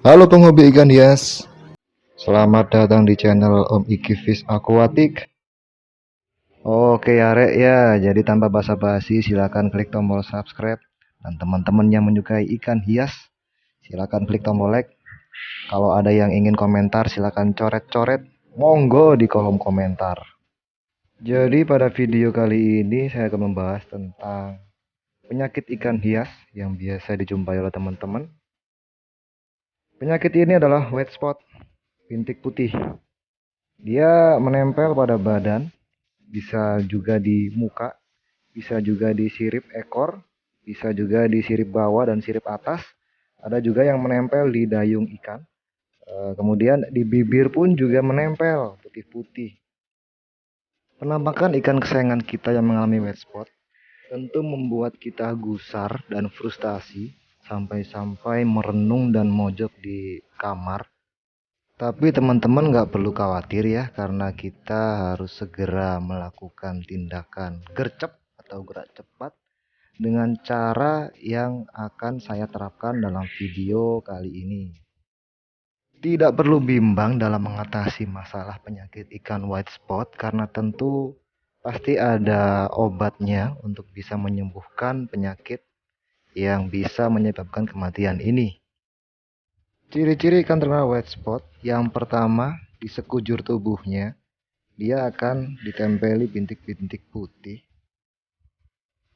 Halo penghobi ikan hias, selamat datang di channel Om Iki Fish Aquatic. Oke ya Rek ya, jadi tanpa basa-basi silakan klik tombol subscribe. Dan teman-teman yang menyukai ikan hias, silakan klik tombol like. Kalau ada yang ingin komentar silakan coret-coret, monggo di kolom komentar. Jadi pada video kali ini saya akan membahas tentang penyakit ikan hias yang biasa dijumpai oleh teman-teman. Penyakit ini adalah white spot, bintik putih. Dia menempel pada badan, bisa juga di muka, bisa juga di sirip ekor, bisa juga di sirip bawah dan sirip atas. Ada juga yang menempel di dayung ikan. Kemudian di bibir pun juga menempel putih-putih. Penampakan ikan kesayangan kita yang mengalami white spot tentu membuat kita gusar dan frustasi sampai-sampai merenung dan mojok di kamar. Tapi teman-teman nggak perlu khawatir ya, karena kita harus segera melakukan tindakan gercep atau gerak cepat dengan cara yang akan saya terapkan dalam video kali ini. Tidak perlu bimbang dalam mengatasi masalah penyakit ikan white spot karena tentu pasti ada obatnya untuk bisa menyembuhkan penyakit yang bisa menyebabkan kematian ini. Ciri-ciri ikan terkena white spot, yang pertama di sekujur tubuhnya, dia akan ditempeli bintik-bintik putih.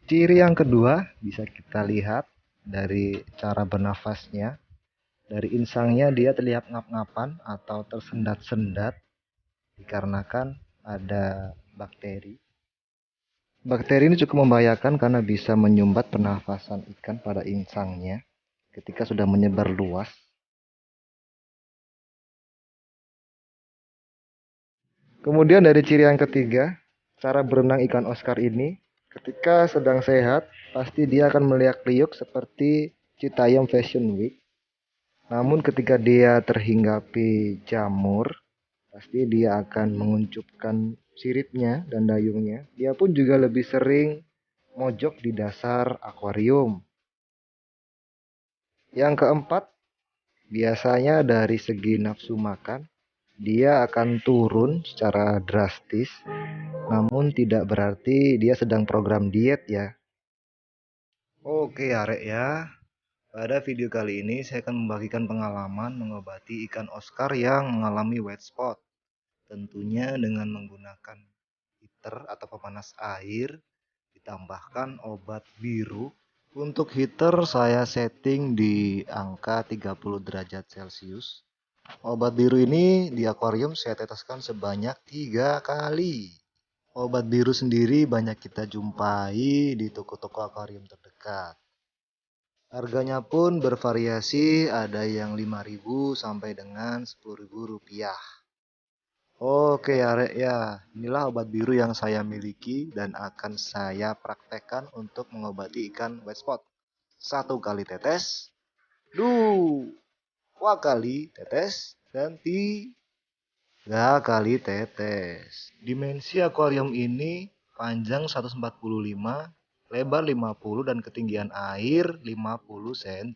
Ciri yang kedua bisa kita lihat dari cara bernafasnya. Dari insangnya dia terlihat ngap-ngapan atau tersendat-sendat dikarenakan ada bakteri. Bakteri ini cukup membahayakan karena bisa menyumbat pernafasan ikan pada insangnya ketika sudah menyebar luas. Kemudian dari ciri yang ketiga, cara berenang ikan Oscar ini ketika sedang sehat, pasti dia akan meliak-liuk seperti Citayam Fashion Week. Namun ketika dia terhinggapi jamur, pasti dia akan menguncupkan siripnya dan dayungnya. Dia pun juga lebih sering mojok di dasar akuarium. Yang keempat, biasanya dari segi nafsu makan, dia akan turun secara drastis. Namun tidak berarti dia sedang program diet ya. Oke Arek ya. Pada video kali ini saya akan membagikan pengalaman mengobati ikan Oscar yang mengalami white spot. Tentunya dengan menggunakan heater atau pemanas air, ditambahkan obat biru. Untuk heater saya setting di angka 30 derajat Celcius. Obat biru ini di akuarium saya teteskan sebanyak 3 kali. Obat biru sendiri banyak kita jumpai di toko-toko akuarium terdekat. Harganya pun bervariasi, ada yang 5.000 sampai dengan 10.000 rupiah. Oke ya Rek ya, inilah obat biru yang saya miliki dan akan saya praktekkan untuk mengobati ikan white spot. 1 kali tetes, 2 kali tetes, dan 3 kali tetes. Dimensi akuarium ini panjang 145, lebar 50 dan ketinggian air 50 cm.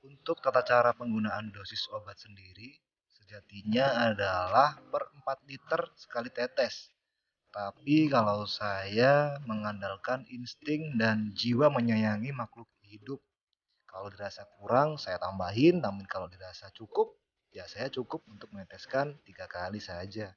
Untuk tata cara penggunaan dosis obat sendiri, sejatinya adalah per 4 liter sekali tetes. Tapi kalau saya mengandalkan insting dan jiwa menyayangi makhluk hidup. Kalau dirasa kurang, saya tambahin. Namun kalau dirasa cukup, ya saya cukup untuk meneteskan 3 kali saja.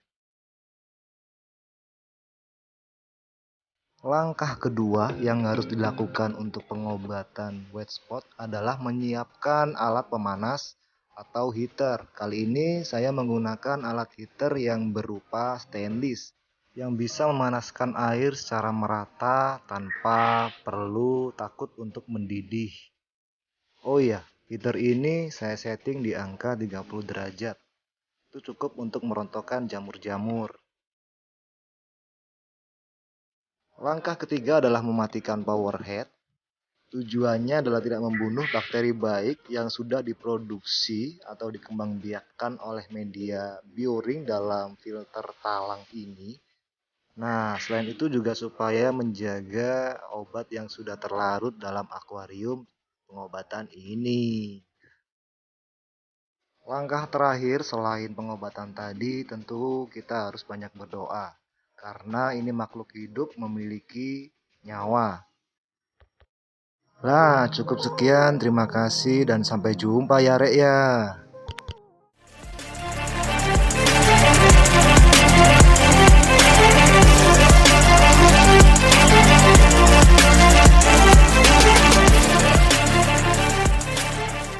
Langkah kedua yang harus dilakukan untuk pengobatan white spot adalah menyiapkan alat pemanas atau heater. Kali ini saya menggunakan alat heater yang berupa stainless yang bisa memanaskan air secara merata tanpa perlu takut untuk mendidih. Oh iya, heater ini saya setting di angka 30 derajat. Itu cukup untuk merontokkan jamur-jamur. Langkah ketiga adalah mematikan power head. Tujuannya adalah tidak membunuh bakteri baik yang sudah diproduksi atau dikembangbiakkan oleh media bioring dalam filter talang ini. Nah, selain itu juga supaya menjaga obat yang sudah terlarut dalam akuarium pengobatan ini. Langkah terakhir selain pengobatan tadi tentu kita harus banyak berdoa. Karena ini makhluk hidup memiliki nyawa. Lah, cukup sekian. Terima kasih dan sampai jumpa ya, Rek ya.